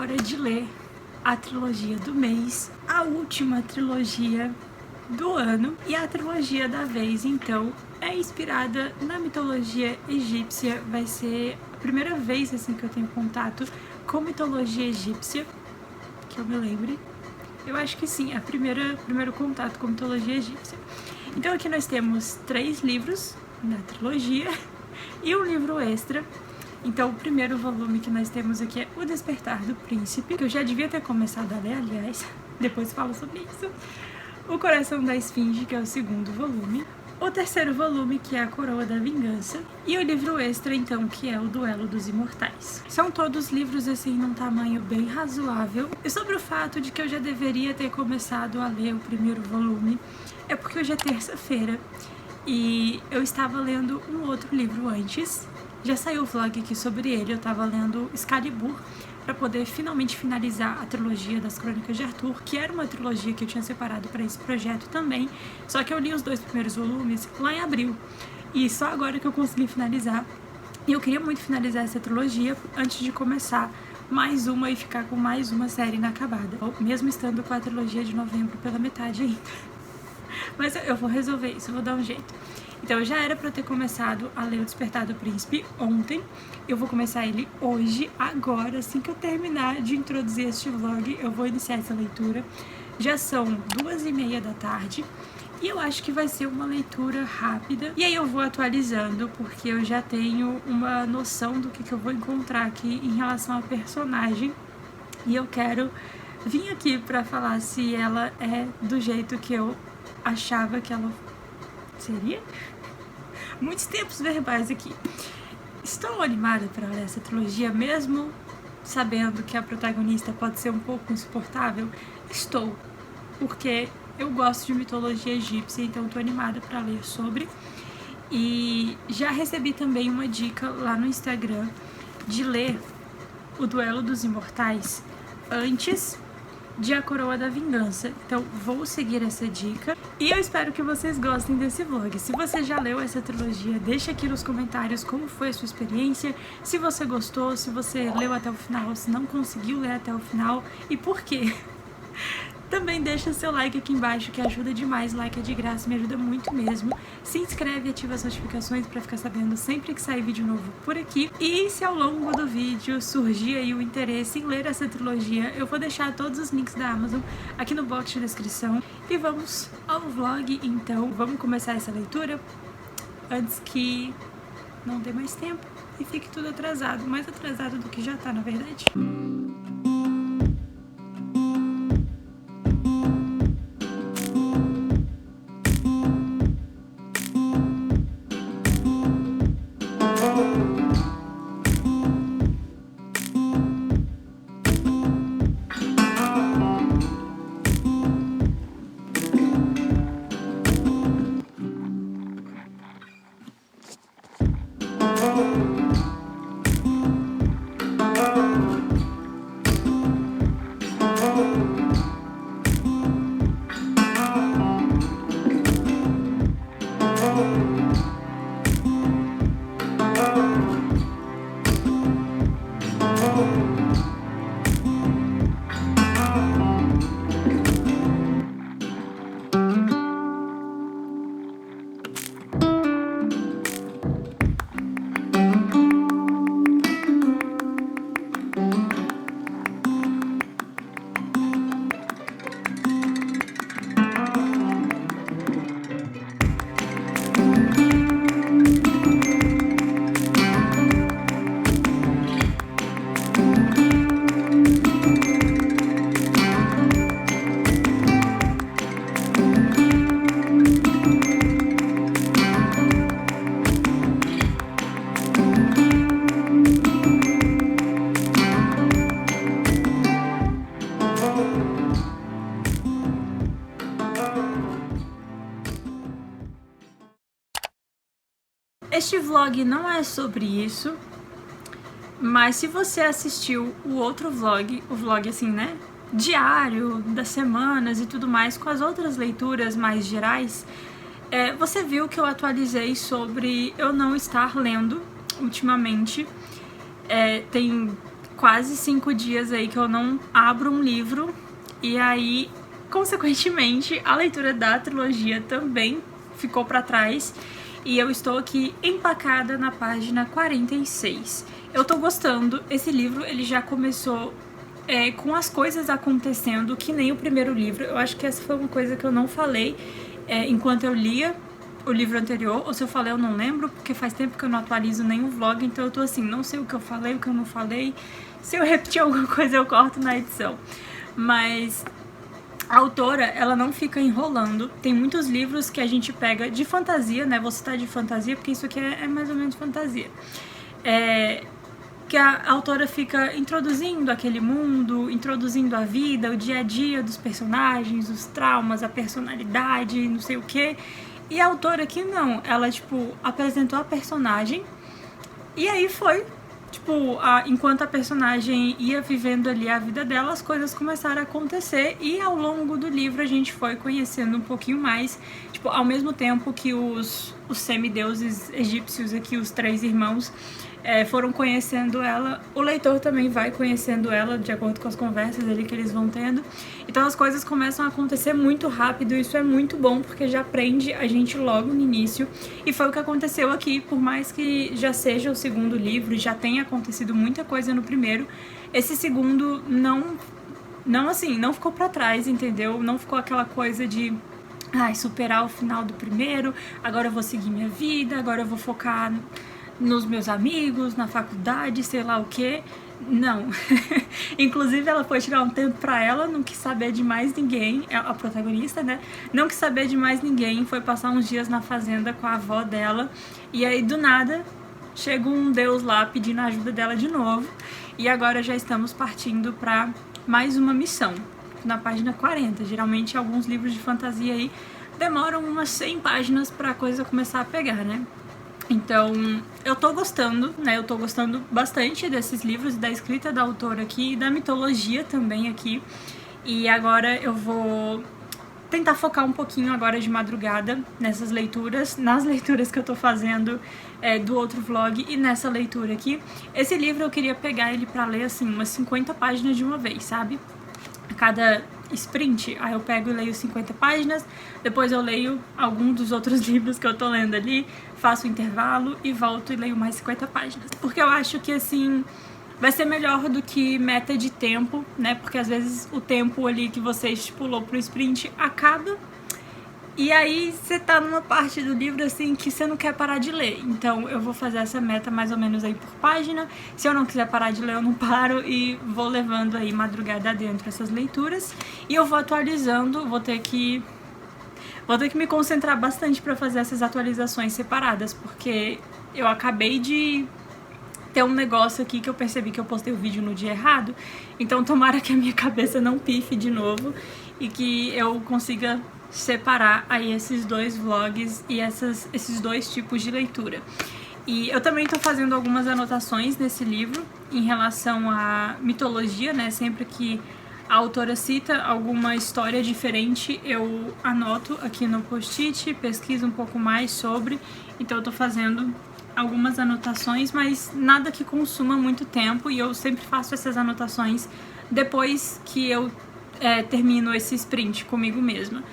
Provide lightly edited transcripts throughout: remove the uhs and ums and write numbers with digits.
hora de ler a trilogia do mês, a última trilogia do ano e a trilogia da vez, então, é inspirada na mitologia egípcia. Vai ser a primeira vez assim que eu tenho contato com mitologia egípcia, que eu me lembre. Eu acho que sim, é o primeiro contato com mitologia egípcia. Então aqui nós temos 3 livros na trilogia e um livro extra. Então o primeiro volume que nós temos aqui é O Despertar do Príncipe, que eu já devia ter começado a ler, aliás, depois falo sobre isso. O Coração da Esfinge, que é o segundo volume. O terceiro volume, que é A Coroa da Vingança. E o livro extra, então, que é O Duelo dos Imortais. São todos livros, assim, num tamanho bem razoável. E sobre o fato de que eu já deveria ter começado a ler o primeiro volume, é porque hoje é terça-feira e eu estava lendo um outro livro antes. Já saiu o vlog aqui sobre ele, eu estava lendo Excalibur, para poder finalmente finalizar a trilogia das Crônicas de Arthur, que era uma trilogia que eu tinha separado para esse projeto também, só que eu li os 2 primeiros volumes lá em abril, e só agora que eu consegui finalizar. E eu queria muito finalizar essa trilogia antes de começar mais uma e ficar com mais uma série inacabada, mesmo estando com a trilogia de novembro pela metade ainda. Mas eu vou resolver isso, eu vou dar um jeito. Então já era pra eu ter começado a ler O Despertar do Príncipe ontem. Eu vou começar ele hoje, agora, assim que eu terminar de introduzir este vlog, eu vou iniciar essa leitura. Já são 2h30 da tarde e eu acho que vai ser uma leitura rápida. E aí eu vou atualizando, porque eu já tenho uma noção do que eu vou encontrar aqui em relação à personagem. E eu quero vir aqui pra falar se ela é do jeito que eu achava que ela seria. Muitos tempos verbais aqui. Estou animada para ler essa trilogia, mesmo sabendo que a protagonista pode ser um pouco insuportável. Estou, porque eu gosto de mitologia egípcia, então estou animada para ler sobre. E já recebi também uma dica lá no Instagram de ler O Duelo dos Imortais antes de A Coroa da Vingança. Então vou seguir essa dica e eu espero que vocês gostem desse vlog. Se você já leu essa trilogia, deixa aqui nos comentários como foi a sua experiência, se você gostou, se você leu até o final, se não conseguiu ler até o final e por quê. Também deixa seu like aqui embaixo, que ajuda demais. Like é de graça, me ajuda muito mesmo. Se inscreve e ativa as notificações para ficar sabendo sempre que sair vídeo novo por aqui. E se ao longo do vídeo surgir aí o interesse em ler essa trilogia, eu vou deixar todos os links da Amazon aqui no box de descrição. E vamos ao vlog, então. Vamos começar essa leitura antes que não dê mais tempo e fique tudo atrasado. Mais atrasado do que já tá, na verdade. Este vlog não é sobre isso, mas se você assistiu o outro vlog, o vlog assim, né, diário, das semanas e tudo mais, com as outras leituras mais gerais, você viu que eu atualizei sobre eu não estar lendo ultimamente. Tem quase 5 dias aí que eu não abro um livro, e aí, consequentemente, a leitura da trilogia também ficou pra trás, e eu estou aqui empacada na página 46. Eu tô gostando, esse livro ele já começou com as coisas acontecendo, que nem o primeiro livro. Eu acho que essa foi uma coisa que eu não falei enquanto eu lia o livro anterior, ou se eu falei eu não lembro, porque faz tempo que eu não atualizo nenhum vlog, então eu tô assim, não sei o que eu falei, o que eu não falei. Se eu repetir alguma coisa eu corto na edição. Mas a autora, ela não fica enrolando. Tem muitos livros que a gente pega de fantasia, né? Vou citar de fantasia, porque isso aqui é mais ou menos fantasia. Que a autora fica introduzindo aquele mundo, introduzindo a vida, o dia a dia dos personagens, os traumas, a personalidade, não sei o quê. E a autora aqui não, ela, apresentou a personagem e aí foi, enquanto a personagem ia vivendo ali a vida dela, as coisas começaram a acontecer e ao longo do livro a gente foi conhecendo um pouquinho mais, ao mesmo tempo que os semideuses egípcios aqui, os 3 irmãos, foram conhecendo ela, o leitor também vai conhecendo ela de acordo com as conversas ali que eles vão tendo. Então as coisas começam a acontecer muito rápido, isso é muito bom porque já prende a gente logo no início, e foi o que aconteceu aqui. Por mais que já seja o segundo livro e já tenha acontecido muita coisa no primeiro, esse segundo não ficou pra trás, entendeu? Não ficou aquela coisa de superar o final do primeiro, agora eu vou seguir minha vida, agora eu vou focar nos meus amigos, na faculdade, sei lá o que. Não. Inclusive ela foi tirar um tempo pra ela, não quis saber de mais ninguém, a protagonista, né? Não quis saber de mais ninguém, foi passar uns dias na fazenda com a avó dela, e aí do nada chega um deus lá pedindo a ajuda dela de novo, e agora já estamos partindo pra mais uma missão, na página 40. Geralmente alguns livros de fantasia aí demoram umas 100 páginas pra coisa começar a pegar, né? Então, eu tô gostando, né? Eu tô gostando bastante desses livros, da escrita da autora aqui e da mitologia também aqui. E agora eu vou tentar focar um pouquinho agora de madrugada nessas leituras, nas leituras que eu tô fazendo do outro vlog e nessa leitura aqui. Esse livro eu queria pegar ele pra ler, assim, umas 50 páginas de uma vez, sabe? A cada sprint, aí eu pego e leio 50 páginas, depois eu leio algum dos outros livros que eu tô lendo ali, faço um intervalo e volto e leio mais 50 páginas. Porque eu acho que, assim, vai ser melhor do que meta de tempo, né? Porque às vezes o tempo ali que você estipulou pro sprint acaba, e aí você tá numa parte do livro, assim, que você não quer parar de ler. Então eu vou fazer essa meta mais ou menos aí por página. Se eu não quiser parar de ler, eu não paro e vou levando aí madrugada dentro essas leituras. E eu vou atualizando, vou ter que me concentrar bastante pra fazer essas atualizações separadas, porque eu acabei de ter um negócio aqui que eu percebi que eu postei o vídeo no dia errado. Então tomara que a minha cabeça não pife de novo e que eu consiga separar aí esses 2 vlogs e esses 2 tipos de leitura. E eu também tô fazendo algumas anotações nesse livro em relação à mitologia, né? Sempre que a autora cita alguma história diferente, eu anoto aqui no post-it, pesquiso um pouco mais sobre. Então eu tô fazendo algumas anotações, mas nada que consuma muito tempo, e eu sempre faço essas anotações depois que eu termino esse sprint comigo mesma.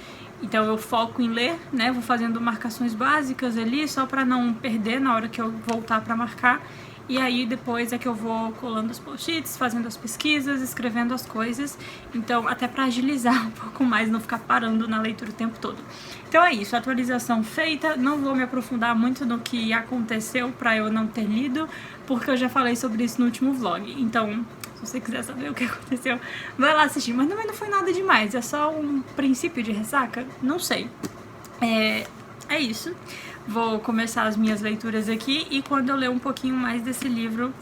Então eu foco em ler, né, vou fazendo marcações básicas ali, só pra não perder na hora que eu voltar pra marcar, e aí depois é que eu vou colando os post-its, fazendo as pesquisas, escrevendo as coisas, então até pra agilizar um pouco mais, não ficar parando na leitura o tempo todo. Então é isso, atualização feita, não vou me aprofundar muito no que aconteceu pra eu não ter lido, porque eu já falei sobre isso no último vlog, então se você quiser saber o que aconteceu, vai lá assistir. Mas também não foi nada demais, é só um princípio de ressaca? Não sei. É isso. Vou começar as minhas leituras aqui e quando eu ler um pouquinho mais desse livro,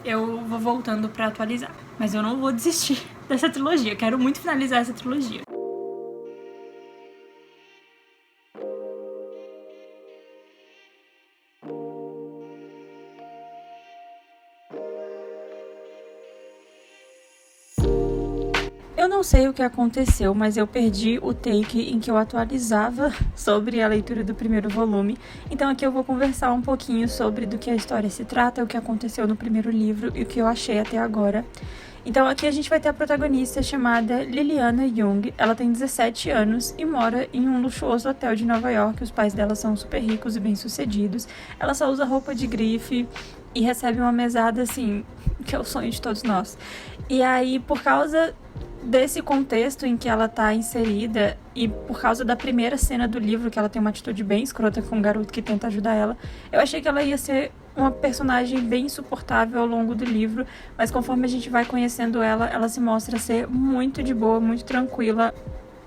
eu vou voltando pra atualizar. Mas eu não vou desistir dessa trilogia, quero muito finalizar essa trilogia. Eu não sei o que aconteceu, mas eu perdi o take em que eu atualizava sobre a leitura do primeiro volume. Então aqui eu vou conversar um pouquinho sobre do que a história se trata, o que aconteceu no primeiro livro e o que eu achei até agora. Então aqui a gente vai ter a protagonista chamada Liliana Jung. Ela tem 17 anos e mora em um luxuoso hotel de Nova York. Os pais dela são super ricos e bem-sucedidos. Ela só usa roupa de grife e recebe uma mesada, assim, que é o sonho de todos nós. E aí, por causa desse contexto em que ela tá inserida e por causa da primeira cena do livro, que ela tem uma atitude bem escrota com um garoto que tenta ajudar ela, eu achei que ela ia ser uma personagem bem insuportável ao longo do livro, mas conforme a gente vai conhecendo ela, ela se mostra ser muito de boa, muito tranquila.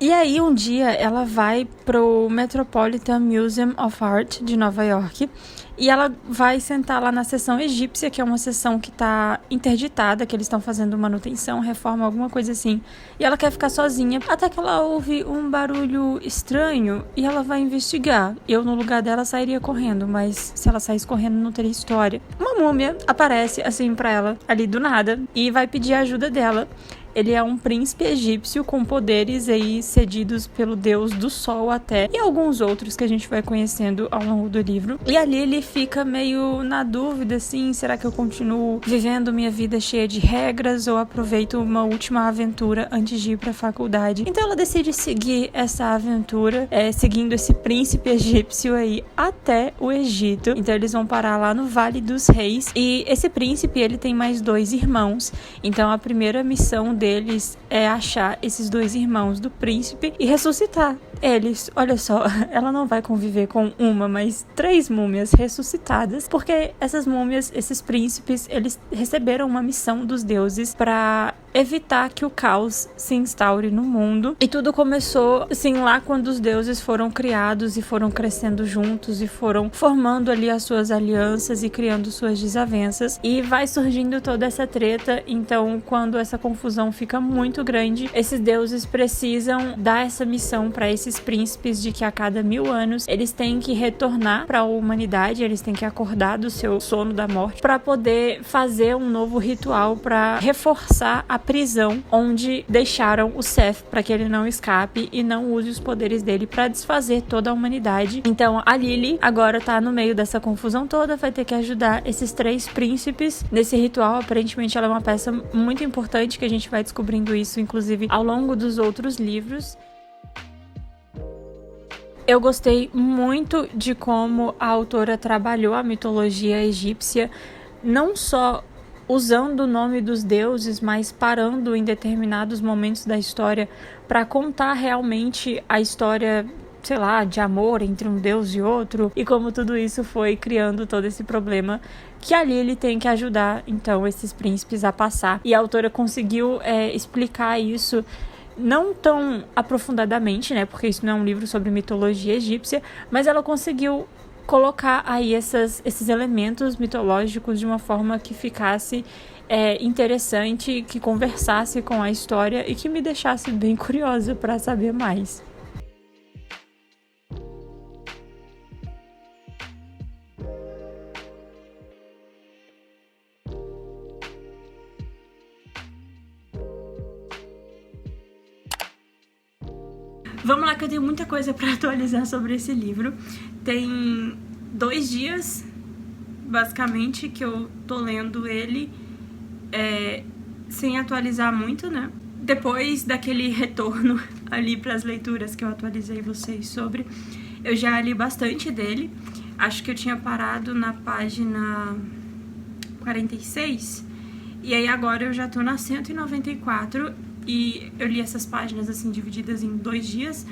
E aí um dia ela vai pro Metropolitan Museum of Art de Nova York e ela vai sentar lá na seção egípcia, que é uma seção que tá interditada, que eles estão fazendo manutenção, reforma, alguma coisa assim. E ela quer ficar sozinha, até que ela ouve um barulho estranho e ela vai investigar. Eu, no lugar dela, sairia correndo, mas se ela saísse correndo não teria história. Uma múmia aparece assim pra ela, ali do nada, e vai pedir a ajuda dela. Ele é um príncipe egípcio com poderes aí cedidos pelo deus do sol até, e alguns outros que a gente vai conhecendo ao longo do livro. E ali ele fica meio na dúvida, assim, será que eu continuo vivendo minha vida cheia de regras ou aproveito uma última aventura antes de ir pra faculdade? Então ela decide seguir essa aventura, seguindo esse príncipe egípcio aí até o Egito. Então eles vão parar lá no Vale dos Reis, e esse príncipe, ele tem mais 2 irmãos. Então a primeira missão deles é achar esses 2 irmãos do príncipe e ressuscitar eles. Olha só, ela não vai conviver com uma, mas 3 múmias ressuscitadas, porque essas múmias, esses príncipes, eles receberam uma missão dos deuses para evitar que o caos se instaure no mundo. E tudo começou, assim, lá quando os deuses foram criados e foram crescendo juntos e foram formando ali as suas alianças e criando suas desavenças. E vai surgindo toda essa treta. Então, quando essa confusão fica muito grande, esses deuses precisam dar essa missão para esses príncipes de que a cada 1000 anos eles têm que retornar para a humanidade, eles têm que acordar do seu sono da morte para poder fazer um novo ritual para reforçar a prisão onde deixaram o Seth, para que ele não escape e não use os poderes dele para desfazer toda a humanidade. Então a Lily agora tá no meio dessa confusão toda, vai ter que ajudar esses 3 príncipes nesse ritual. Aparentemente ela é uma peça muito importante, que a gente vai descobrindo isso inclusive ao longo dos outros livros. Eu gostei muito de como a autora trabalhou a mitologia egípcia, não só usando o nome dos deuses, mas parando em determinados momentos da história para contar realmente a história, sei lá, de amor entre um deus e outro, e como tudo isso foi criando todo esse problema que ali ele tem que ajudar, então, esses príncipes a passar. E a autora conseguiu explicar isso não tão aprofundadamente, né, porque isso não é um livro sobre mitologia egípcia, mas ela conseguiu colocar aí esses elementos mitológicos de uma forma que ficasse interessante, que conversasse com a história e que me deixasse bem curiosa para saber mais. Vamos lá, que eu tenho muita coisa para atualizar sobre esse livro. Tem 2 dias, basicamente, que eu tô lendo ele sem atualizar muito, né? Depois daquele retorno ali para as leituras que eu atualizei vocês sobre, eu já li bastante dele. Acho que eu tinha parado na página 46, e aí agora eu já tô na 194, e eu li essas páginas assim divididas em 2 dias.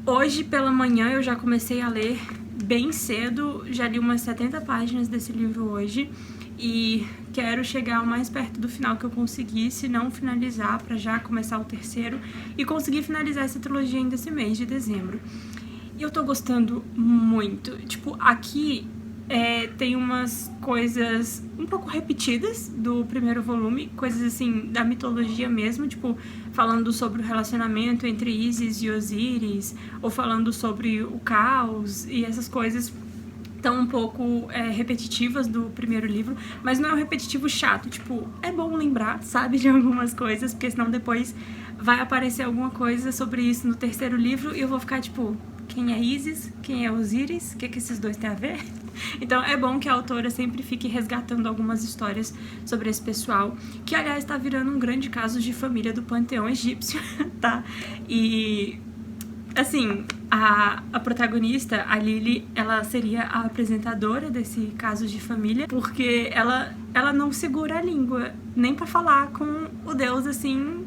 Hoje pela manhã eu já comecei a ler bem cedo, já li umas 70 páginas desse livro hoje e quero chegar o mais perto do final que eu conseguir, se não finalizar, para já começar o 3º e conseguir finalizar essa trilogia ainda esse mês de dezembro. E eu tô gostando muito. Tipo, aqui tem umas coisas um pouco repetidas do primeiro volume, coisas assim da mitologia mesmo, tipo, falando sobre o relacionamento entre Isis e Osíris, ou falando sobre o caos e essas coisas. estão um pouco repetitivas do primeiro livro, mas não é um repetitivo chato, tipo, é bom lembrar, sabe, de algumas coisas, porque senão depois vai aparecer alguma coisa sobre isso no terceiro livro e eu vou ficar tipo, quem é Isis? Quem é Osíris? O que esses dois têm a ver? Então é bom que a autora sempre fique resgatando algumas histórias sobre esse pessoal, que aliás tá virando um grande caso de família do panteão egípcio, tá? E assim, a protagonista, a Lily, ela seria a apresentadora desse caso de família, porque ela não segura a língua, nem pra falar com o deus, assim,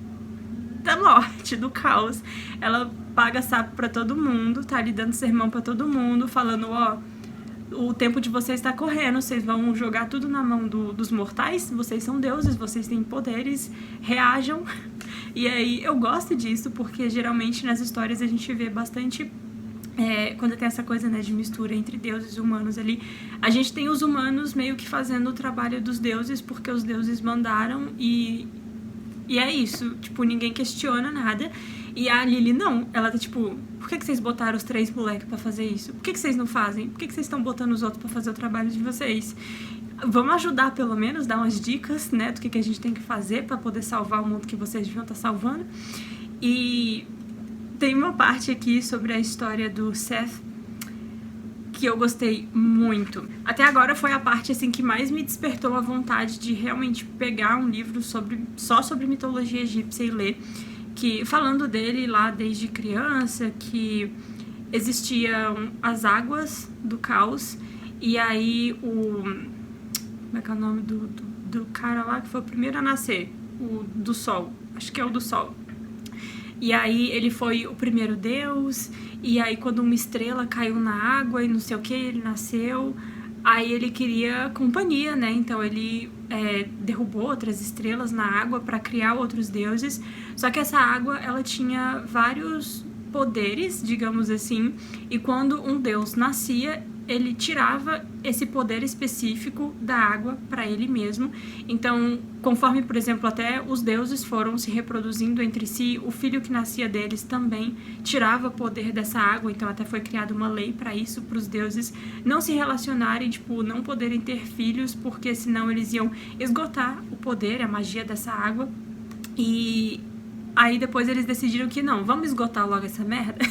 da morte, do caos. Ela paga sapo pra todo mundo, tá ali dando sermão pra todo mundo, falando, ó, o tempo de vocês está correndo, vocês vão jogar tudo na mão dos mortais, vocês são deuses, vocês têm poderes, reajam. E aí eu gosto disso, porque geralmente nas histórias a gente vê bastante, quando tem essa coisa, né, de mistura entre deuses e humanos ali, a gente tem os humanos meio que fazendo o trabalho dos deuses, porque os deuses mandaram e é isso, tipo, ninguém questiona nada. E a Lily não, ela tá tipo, por que vocês botaram os 3 moleques pra fazer isso? Por que vocês não fazem? Por que vocês estão botando os outros pra fazer o trabalho de vocês? Vamos ajudar pelo menos, dar umas dicas, né, do que a gente tem que fazer pra poder salvar o mundo que vocês deviam estar salvando. E tem uma parte aqui sobre a história do Seth que eu gostei muito. Até agora foi a parte assim que mais me despertou a vontade de realmente pegar um livro só sobre mitologia egípcia e ler, que falando dele lá desde criança, que existiam as águas do caos, e aí como é que é o nome do cara lá que foi o primeiro a nascer? O do sol, acho que é o do sol. E aí ele foi o primeiro deus, e aí quando uma estrela caiu na água e não sei o que, ele nasceu. Aí ele queria companhia, né? Então ele derrubou outras estrelas na água para criar outros deuses. Só que essa água, ela tinha vários poderes, digamos assim. E quando um deus nascia, ele tirava esse poder específico da água para ele mesmo. Então, conforme, por exemplo, até os deuses foram se reproduzindo entre si, o filho que nascia deles também tirava poder dessa água. Então, até foi criada uma lei para isso, para os deuses não se relacionarem, tipo, não poderem ter filhos, porque senão eles iam esgotar o poder, a magia dessa água. E aí depois eles decidiram que não, vamos esgotar logo essa merda.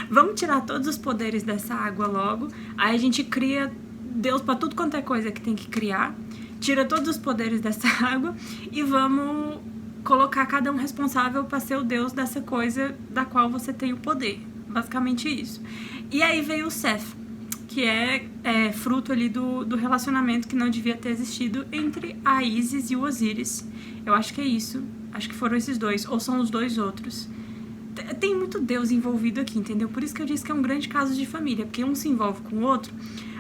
Vamos tirar todos os poderes dessa água logo. Aí a gente cria Deus pra tudo quanto é coisa que tem que criar. Tira todos os poderes dessa água e vamos colocar cada um responsável pra ser o Deus dessa coisa da qual você tem o poder. Basicamente isso. E aí veio o Seth, que é fruto ali do relacionamento que não devia ter existido entre a Isis e o Osíris. Eu acho que é isso. Acho que foram esses dois. Ou são os dois outros. Tem muito Deus envolvido aqui, entendeu? Por isso que eu disse que é um grande caso de família, porque um se envolve com o outro,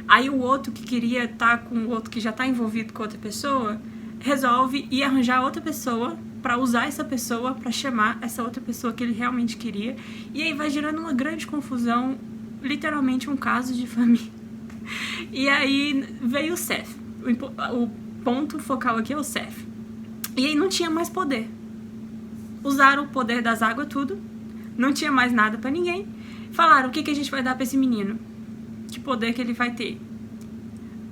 aí o outro que queria estar com o outro que já está envolvido com outra pessoa, resolve ir arranjar outra pessoa para usar essa pessoa para chamar essa outra pessoa que ele realmente queria, e aí vai gerando uma grande confusão, literalmente um caso de família. E aí veio o Seth, o ponto focal aqui é o Seth, e aí não tinha mais poder, usaram o poder das águas tudo. Não tinha mais nada pra ninguém. Falaram, o que a gente vai dar pra esse menino? Que poder que ele vai ter?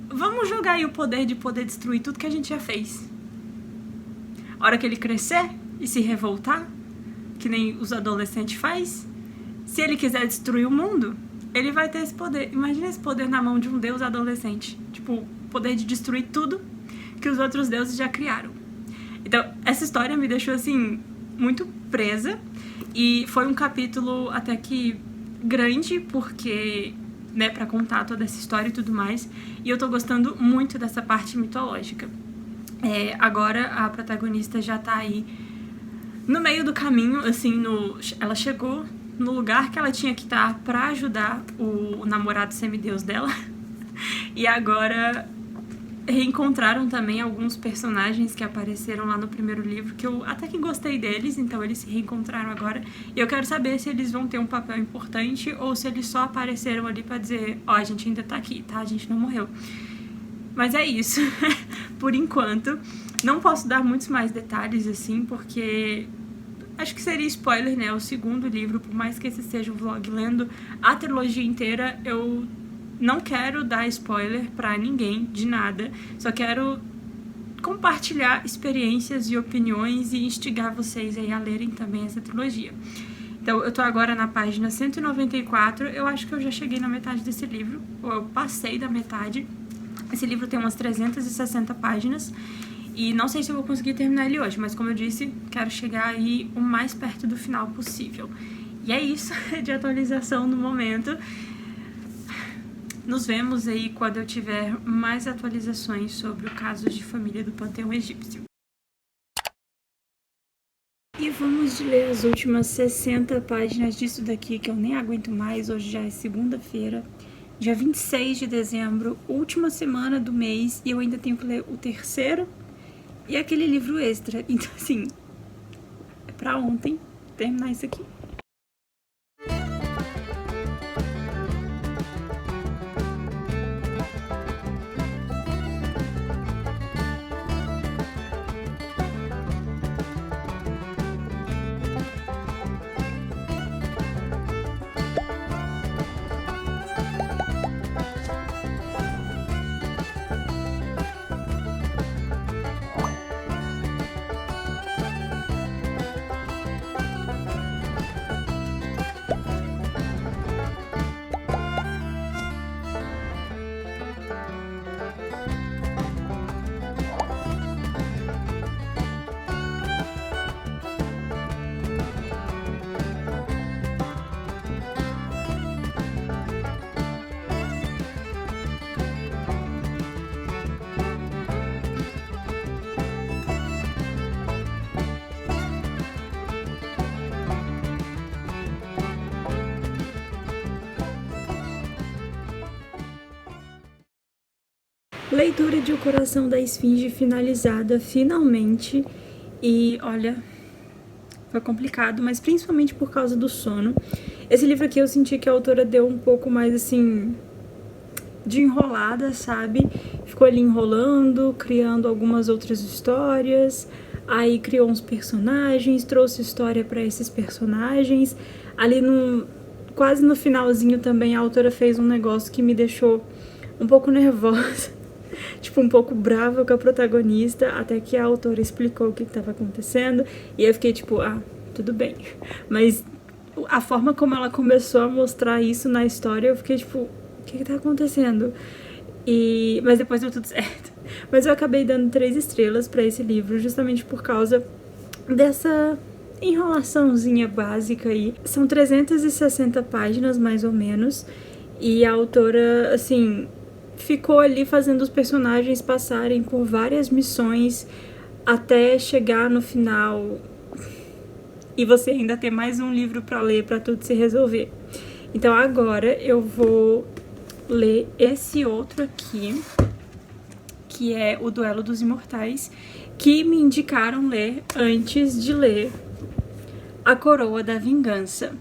Vamos jogar aí o poder de poder destruir tudo que a gente já fez. A hora que ele crescer e se revoltar, que nem os adolescentes faz, se ele quiser destruir o mundo, ele vai ter esse poder. Imagina esse poder na mão de um deus adolescente. Tipo, o poder de destruir tudo que os outros deuses já criaram. Então, essa história me deixou, assim, muito presa. E foi um capítulo até que grande, porque, né, pra contar toda essa história e tudo mais. E eu tô gostando muito dessa parte mitológica. Agora a protagonista já tá aí no meio do caminho, assim, ela chegou no lugar que ela tinha que estar pra ajudar o namorado semideus dela. E agora reencontraram também alguns personagens que apareceram lá no primeiro livro, que eu até que gostei deles, então eles se reencontraram agora. E eu quero saber se eles vão ter um papel importante ou se eles só apareceram ali pra dizer, ó, a gente ainda tá aqui, tá? A gente não morreu. Mas é isso, por enquanto. Não posso dar muitos mais detalhes, assim, porque acho que seria spoiler, né? O segundo livro, por mais que esse seja um vlog lendo a trilogia inteira, eu não quero dar spoiler pra ninguém de nada, só quero compartilhar experiências e opiniões e instigar vocês aí a lerem também essa trilogia. Então, eu tô agora na página 194, eu acho que eu já cheguei na metade desse livro, ou eu passei da metade. Esse livro tem umas 360 páginas, e não sei se eu vou conseguir terminar ele hoje, mas como eu disse, quero chegar aí o mais perto do final possível. E é isso de atualização no momento. Nos vemos aí quando eu tiver mais atualizações sobre o caso de família do Panteão Egípcio. E vamos ler as últimas 60 páginas disso daqui, que eu nem aguento mais. Hoje já é segunda-feira, dia 26 de dezembro, última semana do mês, e eu ainda tenho que ler o terceiro e aquele livro extra. Então, assim, é pra ontem terminar isso aqui. Leitura de O Coração da Esfinge finalizada, finalmente. E olha, foi complicado, mas principalmente por causa do sono. Esse livro aqui eu senti que a autora deu um pouco mais, assim, de enrolada, sabe? Ficou ali enrolando, criando algumas outras histórias. Aí criou uns personagens, trouxe história pra esses personagens. Ali quase no finalzinho também a autora fez um negócio que me deixou um pouco nervosa. Tipo, um pouco brava com a protagonista, até que a autora explicou o que estava acontecendo, e eu fiquei tipo, tudo bem. Mas a forma como ela começou a mostrar isso na história, eu fiquei tipo, o que tá acontecendo? Mas depois deu tudo certo. Mas eu acabei dando 3 estrelas pra esse livro, justamente por causa dessa enrolaçãozinha básica aí. São 360 páginas, mais ou menos, e a autora, assim, ficou ali fazendo os personagens passarem por várias missões até chegar no final e você ainda ter mais um livro pra ler pra tudo se resolver. Então agora eu vou ler esse outro aqui, que é O Duelo dos Imortais, que me indicaram ler antes de ler A Coroa da Vingança.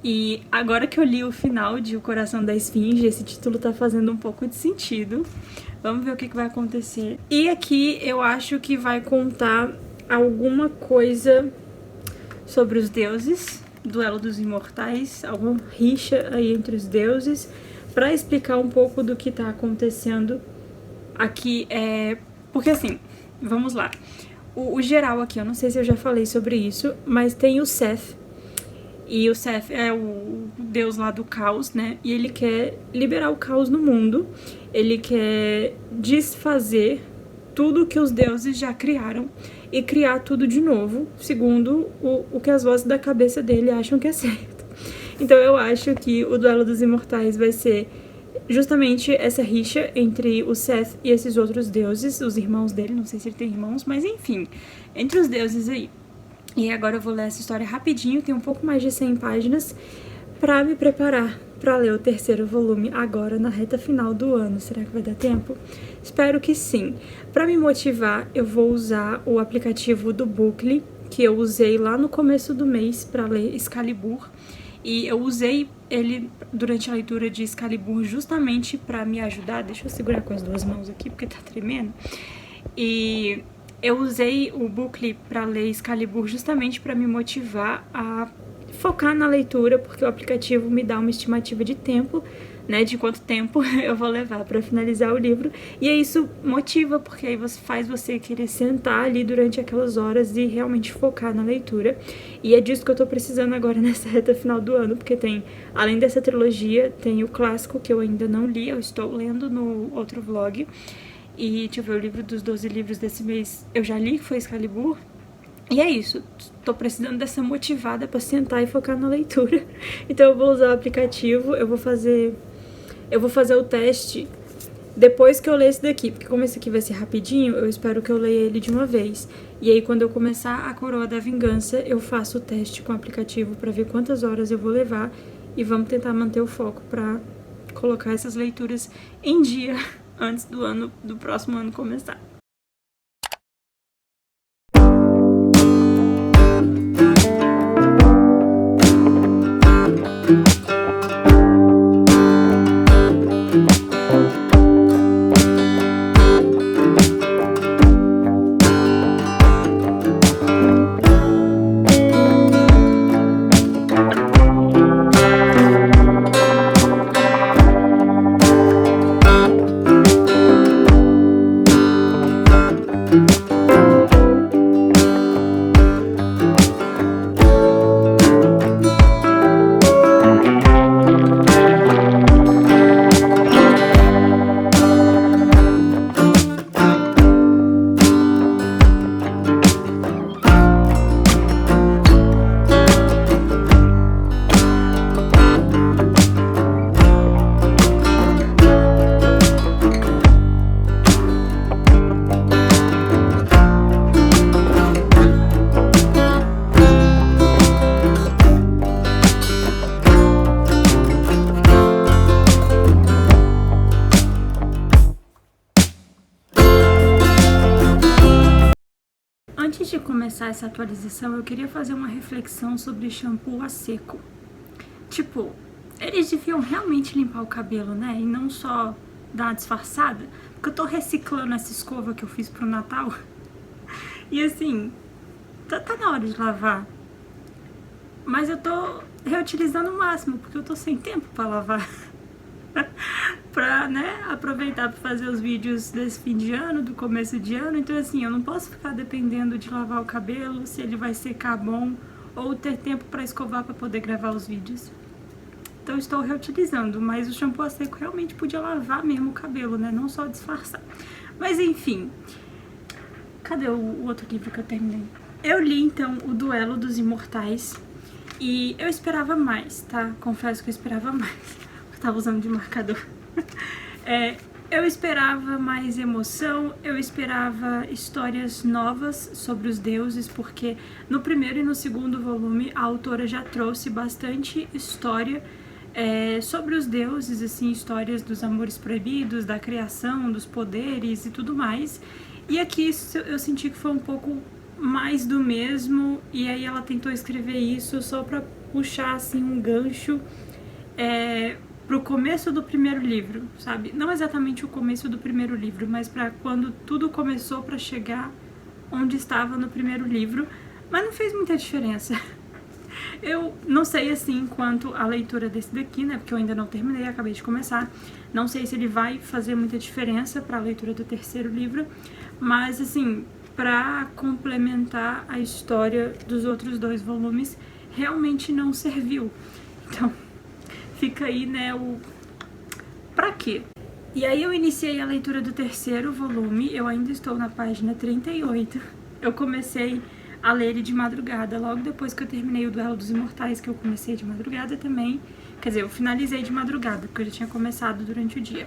E agora que eu li o final de O Coração da Esfinge, esse título tá fazendo um pouco de sentido. Vamos ver o que vai acontecer. E aqui eu acho que vai contar alguma coisa sobre os deuses, Duelo dos Imortais, alguma rixa aí entre os deuses, pra explicar um pouco do que tá acontecendo aqui. Porque assim, vamos lá. O geral aqui, eu não sei se eu já falei sobre isso, mas tem o Seth. E o Seth é o deus lá do caos, né? E ele quer liberar o caos no mundo. Ele quer desfazer tudo que os deuses já criaram e criar tudo de novo, segundo o que as vozes da cabeça dele acham que é certo. Então eu acho que o Duelo dos Imortais vai ser justamente essa rixa entre o Seth e esses outros deuses, os irmãos dele, não sei se ele tem irmãos, mas enfim, entre os deuses aí. E agora eu vou ler essa história rapidinho, tem um pouco mais de 100 páginas, pra me preparar pra ler o terceiro volume agora na reta final do ano. Será que vai dar tempo? Espero que sim. Pra me motivar, eu vou usar o aplicativo do Bookly, que eu usei lá no começo do mês pra ler Excalibur. E eu usei ele durante a leitura de Excalibur justamente pra me ajudar. Deixa eu segurar com as 2 mãos aqui, porque tá tremendo. E eu usei o Bookly pra ler Excalibur justamente pra me motivar a focar na leitura, porque o aplicativo me dá uma estimativa de tempo né, de quanto tempo eu vou levar pra finalizar o livro. E aí isso motiva, porque aí faz você querer sentar ali durante aquelas horas e realmente focar na leitura. E é disso que eu tô precisando agora nessa reta final do ano, porque tem, além dessa trilogia, tem o clássico que eu ainda não li, eu estou lendo no outro vlog. E, deixa eu ver, o livro dos 12 livros desse mês eu já li, que foi Excalibur. E é isso, tô precisando dessa motivada pra sentar e focar na leitura. Então eu vou usar o aplicativo, eu vou fazer o teste depois que eu ler esse daqui, porque como esse aqui vai ser rapidinho, eu espero que eu leia ele de uma vez. E aí quando eu começar a Coroa da Vingança, eu faço o teste com o aplicativo pra ver quantas horas eu vou levar e vamos tentar manter o foco pra colocar essas leituras em dia antes do próximo ano começar. Antes de começar essa atualização, eu queria fazer uma reflexão sobre shampoo a seco. Tipo, eles deviam realmente limpar o cabelo, né? E não só dar uma disfarçada. Porque eu tô reciclando essa escova que eu fiz pro Natal. E assim, tá na hora de lavar. Mas eu tô reutilizando o máximo, porque eu tô sem tempo pra lavar. Pra, né, aproveitar pra fazer os vídeos desse fim de ano, do começo de ano. Então assim, eu não posso ficar dependendo de lavar o cabelo, se ele vai secar bom, ou ter tempo pra escovar pra poder gravar os vídeos. Então eu estou reutilizando, mas o shampoo a seco realmente podia lavar mesmo o cabelo, né, não só disfarçar. Mas enfim, cadê o outro livro que eu terminei? Eu li então o Duelo dos Imortais e eu esperava mais, tá? Confesso que eu esperava mais. Eu tava usando de marcador. Eu esperava mais emoção, eu esperava histórias novas sobre os deuses, porque no primeiro e no segundo volume a autora já trouxe bastante história sobre os deuses, assim, histórias dos amores proibidos, da criação, dos poderes e tudo mais. E aqui eu senti que foi um pouco mais do mesmo, e aí ela tentou escrever isso só pra puxar assim um gancho pro começo do primeiro livro, sabe? Não exatamente o começo do primeiro livro, mas pra quando tudo começou pra chegar onde estava no primeiro livro, mas não fez muita diferença. Eu não sei, assim, quanto a leitura desse daqui, né, porque eu ainda não terminei, acabei de começar, não sei se ele vai fazer muita diferença pra leitura do terceiro livro, mas, assim, pra complementar a história dos outros dois volumes, realmente não serviu. Então, fica aí, né, pra quê? E aí eu iniciei a leitura do terceiro volume, eu ainda estou na página 38. Eu comecei a ler ele de madrugada, logo depois que eu terminei o Duelo dos Imortais, que eu comecei de madrugada também. Quer dizer, eu finalizei de madrugada, porque eu já tinha começado durante o dia.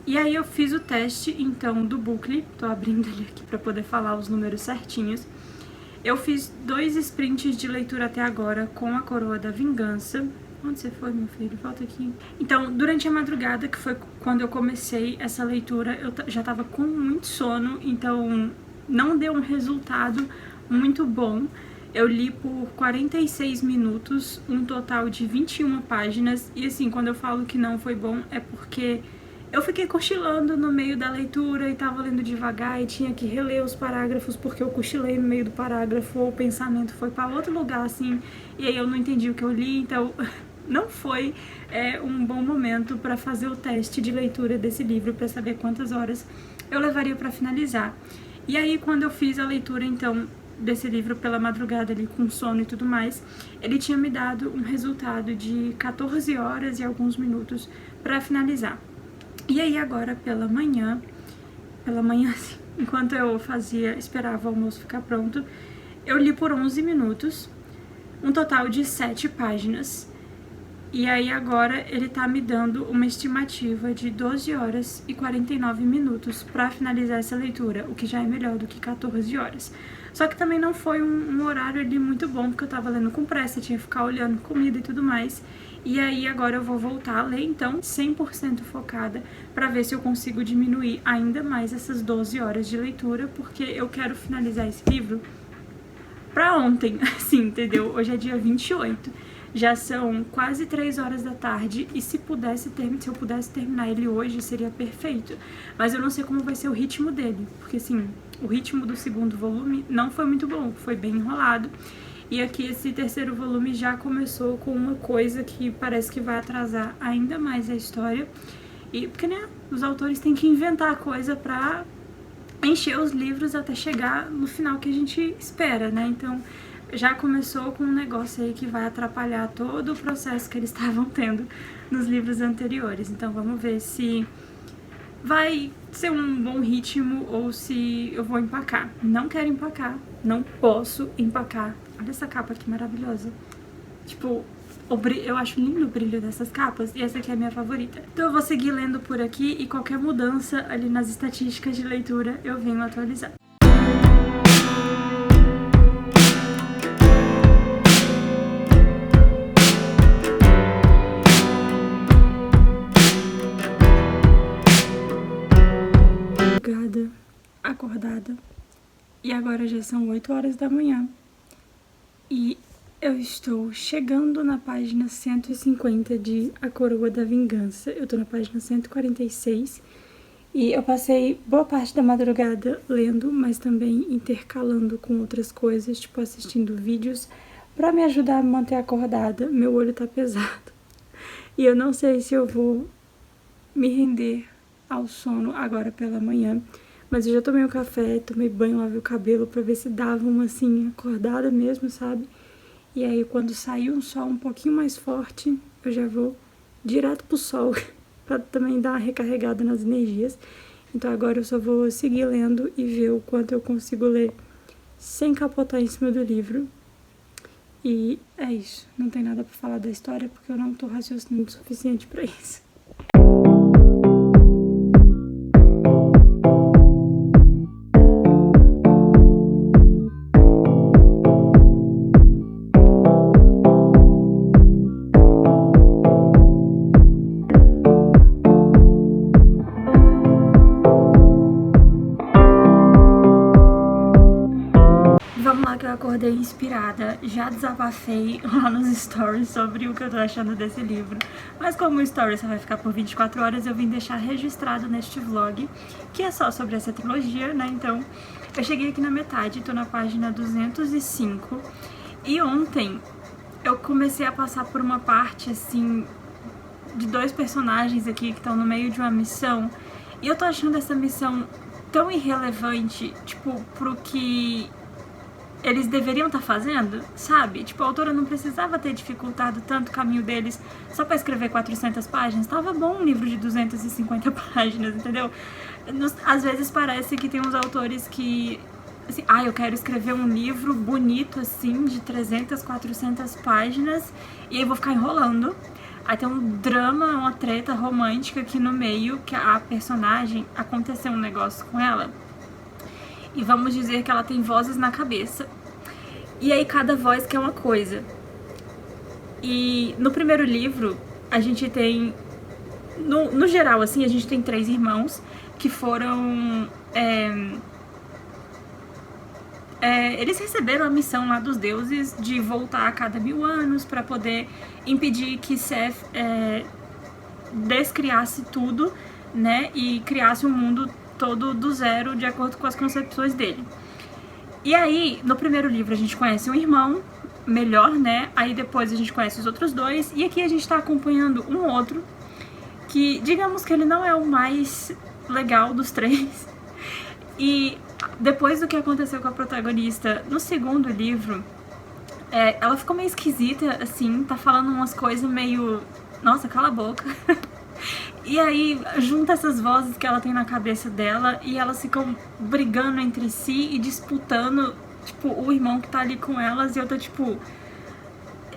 E aí eu fiz o teste, então, do Bookly, tô abrindo ele aqui pra poder falar os números certinhos. Eu fiz 2 sprints de leitura até agora com a Coroa da Vingança. Onde você foi, meu filho? Volta aqui. Então, durante a madrugada, que foi quando eu comecei essa leitura, eu já tava com muito sono, então não deu um resultado muito bom. Eu li por 46 minutos, um total de 21 páginas, e assim, quando eu falo que não foi bom, é porque eu fiquei cochilando no meio da leitura e tava lendo devagar e tinha que reler os parágrafos porque eu cochilei no meio do parágrafo ou o pensamento foi pra outro lugar, assim, e aí eu não entendi o que eu li, então não foi um bom momento para fazer o teste de leitura desse livro, para saber quantas horas eu levaria para finalizar. E aí, quando eu fiz a leitura, então, desse livro pela madrugada ali, com sono e tudo mais, ele tinha me dado um resultado de 14 horas e alguns minutos para finalizar. E aí, agora, pela manhã, assim, enquanto eu esperava o almoço ficar pronto, eu li por 11 minutos, um total de 7 páginas. E aí agora ele tá me dando uma estimativa de 12 horas e 49 minutos pra finalizar essa leitura, o que já é melhor do que 14 horas. Só que também não foi um horário ali muito bom, porque eu tava lendo com pressa, tinha que ficar olhando comida e tudo mais. E aí agora eu vou voltar a ler, então, 100% focada, pra ver se eu consigo diminuir ainda mais essas 12 horas de leitura, porque eu quero finalizar esse livro pra ontem, assim, entendeu? Hoje é dia 28. Já são quase 3 horas da tarde e se eu pudesse terminar ele hoje, seria perfeito. Mas eu não sei como vai ser o ritmo dele, porque assim, o ritmo do segundo volume não foi muito bom, foi bem enrolado. E aqui esse terceiro volume já começou com uma coisa que parece que vai atrasar ainda mais a história. E porque, né, os autores têm que inventar coisa pra encher os livros até chegar no final que a gente espera, né? Então já começou com um negócio aí que vai atrapalhar todo o processo que eles estavam tendo nos livros anteriores. Então vamos ver se vai ser um bom ritmo ou se eu vou empacar. Não quero empacar, não posso empacar. Olha essa capa aqui maravilhosa. Tipo, eu acho lindo o brilho dessas capas e essa aqui é a minha favorita. Então eu vou seguir lendo por aqui e qualquer mudança ali nas estatísticas de leitura eu venho atualizar. Acordada e agora já são 8 horas da manhã e eu estou chegando na página 150 de A Coroa da Vingança. Eu tô na página 146 e eu passei boa parte da madrugada lendo, mas também intercalando com outras coisas, tipo assistindo vídeos pra me ajudar a me manter acordada. Meu olho tá pesado e eu não sei se eu vou me render ao sono agora pela manhã. Mas eu já tomei um café, tomei banho, lavei o cabelo pra ver se dava uma assim, acordada mesmo, sabe? E aí quando sair um sol um pouquinho mais forte, eu já vou direto pro sol pra também dar uma recarregada nas energias. Então agora eu só vou seguir lendo e ver o quanto eu consigo ler sem capotar em cima do livro. E é isso, não tem nada pra falar da história porque eu não tô raciocinando o suficiente pra isso. Eu acordei inspirada, já desabafei lá nos stories sobre o que eu tô achando desse livro, mas como o story só vai ficar por 24 horas, eu vim deixar registrado neste vlog, que é só sobre essa trilogia, né? Então, eu cheguei aqui na metade, tô na página 205, e ontem eu comecei a passar por uma parte, assim, de 2 personagens aqui que estão no meio de uma missão, e eu tô achando essa missão tão irrelevante, tipo, pro que eles deveriam estar fazendo, sabe? Tipo, a autora não precisava ter dificultado tanto o caminho deles só pra escrever 400 páginas. Tava bom um livro de 250 páginas, entendeu? Às vezes parece que tem uns autores que, assim, eu quero escrever um livro bonito, assim, de 300, 400 páginas e aí vou ficar enrolando. Aí tem um drama, uma treta romântica aqui no meio, que a personagem, aconteceu um negócio com ela. E vamos dizer que ela tem vozes na cabeça. E aí cada voz quer uma coisa. E no primeiro livro, a gente tem... No geral, assim, a gente tem 3 irmãos que foram... eles receberam a missão lá dos deuses de voltar a cada 1000 anos pra poder impedir que Seth descriasse tudo, né? E criasse um mundo todo do zero, de acordo com as concepções dele. E aí, no primeiro livro, a gente conhece um irmão, melhor, né? Aí depois a gente conhece os outros dois, e aqui a gente tá acompanhando um outro, que digamos que ele não é o mais legal dos três. E depois do que aconteceu com a protagonista no segundo livro, ela ficou meio esquisita, assim, tá falando umas coisas meio... Nossa, cala a boca. E aí, junta essas vozes que ela tem na cabeça dela e elas ficam brigando entre si e disputando, tipo, o irmão que tá ali com elas. E eu tô tipo...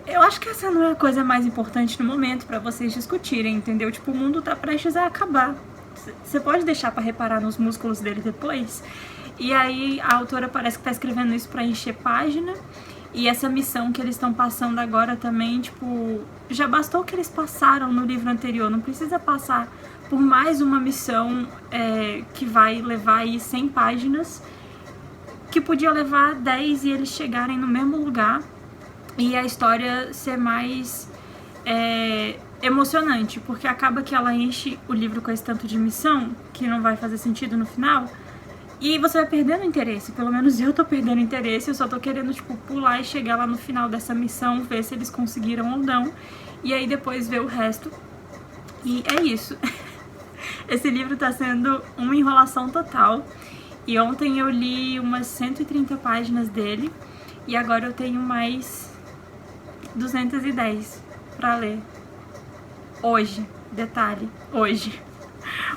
Eu acho que essa não é a coisa mais importante no momento pra vocês discutirem, entendeu? Tipo, o mundo tá prestes a acabar. Você pode deixar pra reparar nos músculos dele depois? E aí, a autora parece que tá escrevendo isso pra encher página. E essa missão que eles estão passando agora também, tipo, já bastou o que eles passaram no livro anterior, não precisa passar por mais uma missão que vai levar aí 100 páginas, que podia levar 10 e eles chegarem no mesmo lugar e a história ser mais emocionante, porque acaba que ela enche o livro com esse tanto de missão, que não vai fazer sentido no final. E você vai perdendo interesse, pelo menos eu tô perdendo interesse, eu só tô querendo, tipo, pular e chegar lá no final dessa missão, ver se eles conseguiram ou não, e aí depois ver o resto. E é isso. Esse livro tá sendo uma enrolação total, e ontem eu li umas 130 páginas dele, e agora eu tenho mais 210 pra ler. Hoje, detalhe, hoje.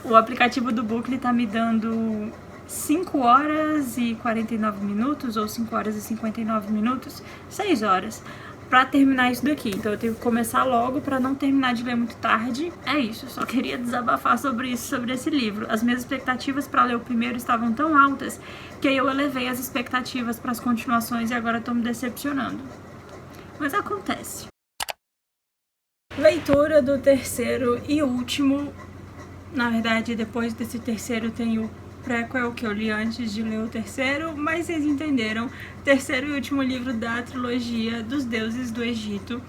O aplicativo do Bookly tá me dando 5 horas e 49 minutos, ou 5 horas e 59 minutos, 6 horas, pra terminar isso daqui. Então eu tenho que começar logo pra não terminar de ler muito tarde. É isso, só queria desabafar sobre isso, sobre esse livro. As minhas expectativas pra ler o primeiro estavam tão altas que aí eu elevei as expectativas pras continuações e agora tô me decepcionando. Mas acontece. Leitura do terceiro e último. Na verdade, depois desse terceiro tem o prequel que eu li antes de ler o terceiro, mas vocês entenderam. Terceiro e último livro da trilogia dos deuses do Egito.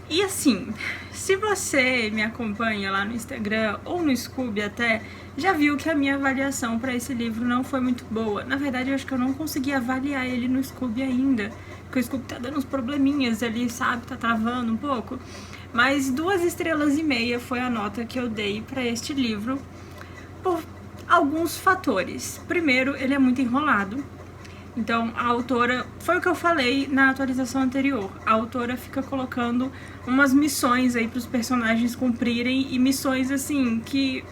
E assim, se você me acompanha lá no Instagram ou no Scoob até, já viu que a minha avaliação para esse livro não foi muito boa. Na verdade, eu acho que eu não consegui avaliar ele no Scoob ainda, porque o Scoob tá dando uns probleminhas ali, sabe? Tá travando um pouco. Mas 2,5 estrelas foi a nota que eu dei para este livro, por alguns fatores. Primeiro, ele é muito enrolado. Então, a autora... Foi o que eu falei na atualização anterior. A autora fica colocando umas missões aí pros personagens cumprirem. E missões, assim, que...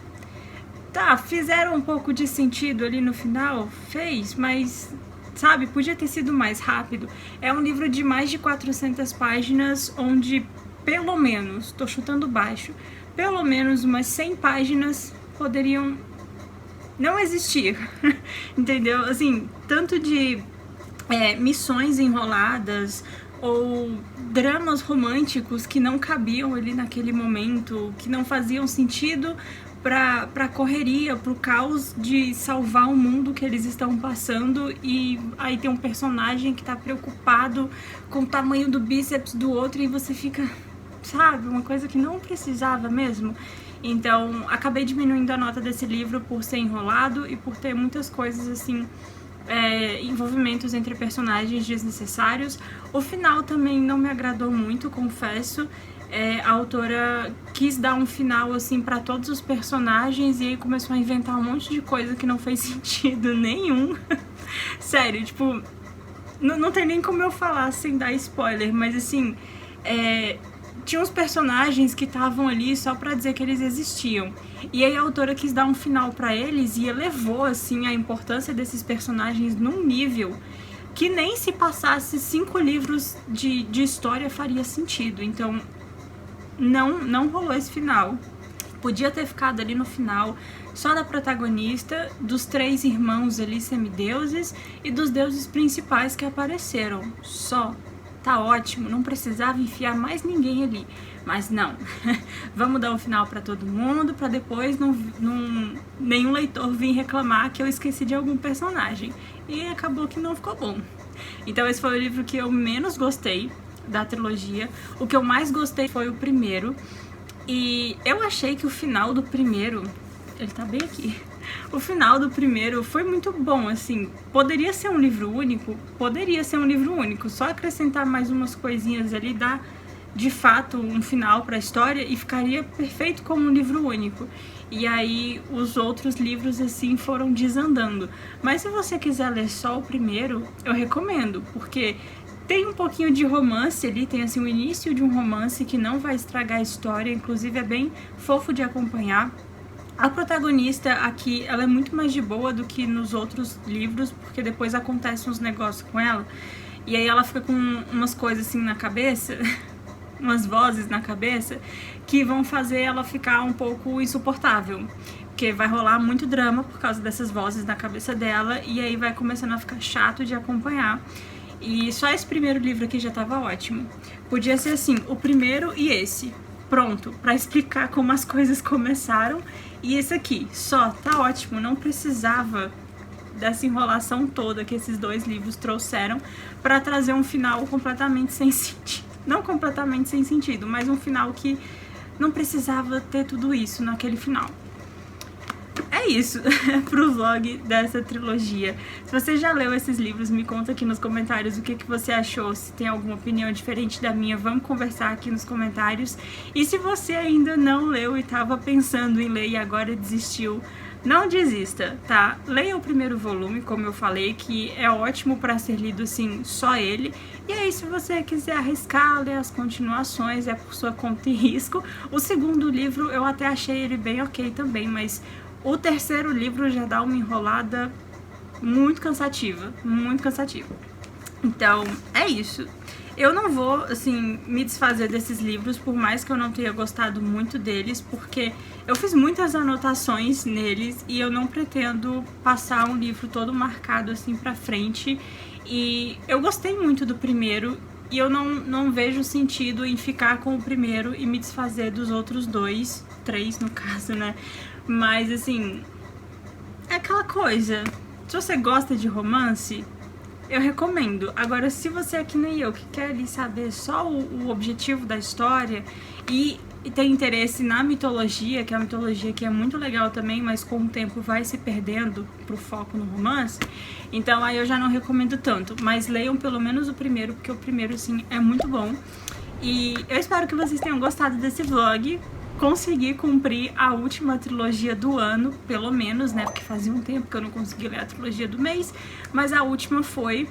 Tá, fizeram um pouco de sentido ali no final. Fez, mas... Sabe, podia ter sido mais rápido. É um livro de mais de 400 páginas, onde, pelo menos, tô chutando baixo, pelo menos umas 100 páginas poderiam... não existir, entendeu? Assim, tanto de missões enroladas ou dramas românticos que não cabiam ali naquele momento, que não faziam sentido pra correria, pro caos de salvar o mundo que eles estão passando, e aí tem um personagem que tá preocupado com o tamanho do bíceps do outro e você fica, sabe, uma coisa que não precisava mesmo. Então, acabei diminuindo a nota desse livro por ser enrolado e por ter muitas coisas, assim, envolvimentos entre personagens desnecessários. O final também não me agradou muito, confesso. A autora quis dar um final, assim, pra todos os personagens e aí começou a inventar um monte de coisa que não fez sentido nenhum. Sério, tipo, não tem nem como eu falar sem dar spoiler, mas, assim, tinha uns personagens que estavam ali só pra dizer que eles existiam. E aí a autora quis dar um final pra eles e elevou, assim, a importância desses personagens num nível que nem se passasse 5 livros de história faria sentido. Então, não rolou esse final. Podia ter ficado ali no final só da protagonista, dos 3 irmãos ali semideuses e dos deuses principais que apareceram. Só. Tá ótimo, não precisava enfiar mais ninguém ali. Mas não, vamos dar um final pra todo mundo, pra depois nenhum leitor vir reclamar que eu esqueci de algum personagem. E acabou que não ficou bom. Então esse foi o livro que eu menos gostei da trilogia. O que eu mais gostei foi o primeiro. E eu achei que o final do primeiro... Ele tá bem aqui. O final do primeiro foi muito bom, assim, poderia ser um livro único, só acrescentar mais umas coisinhas ali, dar de fato um final para a história e ficaria perfeito como um livro único. E aí os outros livros assim foram desandando. Mas se você quiser ler só o primeiro, eu recomendo, porque tem um pouquinho de romance ali, tem assim o início de um romance que não vai estragar a história, inclusive é bem fofo de acompanhar. A protagonista aqui, ela é muito mais de boa do que nos outros livros, porque depois acontecem uns negócios com ela, e aí ela fica com umas coisas assim na cabeça, umas vozes na cabeça, que vão fazer ela ficar um pouco insuportável. Porque vai rolar muito drama por causa dessas vozes na cabeça dela, e aí vai começando a ficar chato de acompanhar. E só esse primeiro livro aqui já tava ótimo. Podia ser assim, o primeiro e esse. Pronto, pra explicar como as coisas começaram. E esse aqui, só, tá ótimo. Não precisava dessa enrolação toda que esses dois livros trouxeram pra trazer um final completamente sem sentido. Não completamente sem sentido, mas um final que não precisava ter tudo isso naquele final. É isso pro vlog dessa trilogia. Se você já leu esses livros, me conta aqui nos comentários o que você achou. Se tem alguma opinião diferente da minha, vamos conversar aqui nos comentários. E se você ainda não leu e estava pensando em ler e agora desistiu, não desista, tá? Leia o primeiro volume, como eu falei, que é ótimo para ser lido assim, só ele. E aí, se você quiser arriscar, ler as continuações, é por sua conta e risco. O segundo livro, eu até achei ele bem ok também, mas o terceiro livro já dá uma enrolada muito cansativa, muito cansativa. Então, é isso. Eu não vou, assim, me desfazer desses livros, por mais que eu não tenha gostado muito deles, porque eu fiz muitas anotações neles e eu não pretendo passar um livro todo marcado, assim, pra frente. E eu gostei muito do primeiro e eu não vejo sentido em ficar com o primeiro e me desfazer dos outros dois, 3 no caso, né? Mas, assim, é aquela coisa. Se você gosta de romance, eu recomendo. Agora, se você é que nem eu, que quer ali saber só o objetivo da história e tem interesse na mitologia, que é uma mitologia que é muito legal também, mas com o tempo vai se perdendo pro foco no romance, então aí eu já não recomendo tanto. Mas leiam pelo menos o primeiro, porque o primeiro, sim, é muito bom. E eu espero que vocês tenham gostado desse vlog. Consegui cumprir a última trilogia do ano, pelo menos, né? Porque fazia um tempo que eu não consegui ler a trilogia do mês, mas a última foi.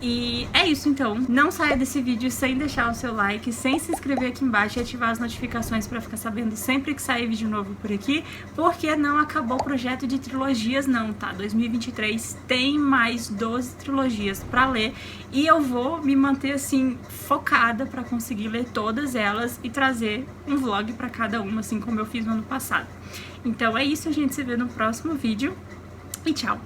E é isso, então. Não saia desse vídeo sem deixar o seu like, sem se inscrever aqui embaixo e ativar as notificações pra ficar sabendo sempre que sair vídeo novo por aqui, porque não acabou o projeto de trilogias não, tá? 2023 tem mais 12 trilogias pra ler e eu vou me manter, assim, focada pra conseguir ler todas elas e trazer um vlog pra cada uma, assim como eu fiz no ano passado. Então é isso, a gente se vê no próximo vídeo e tchau!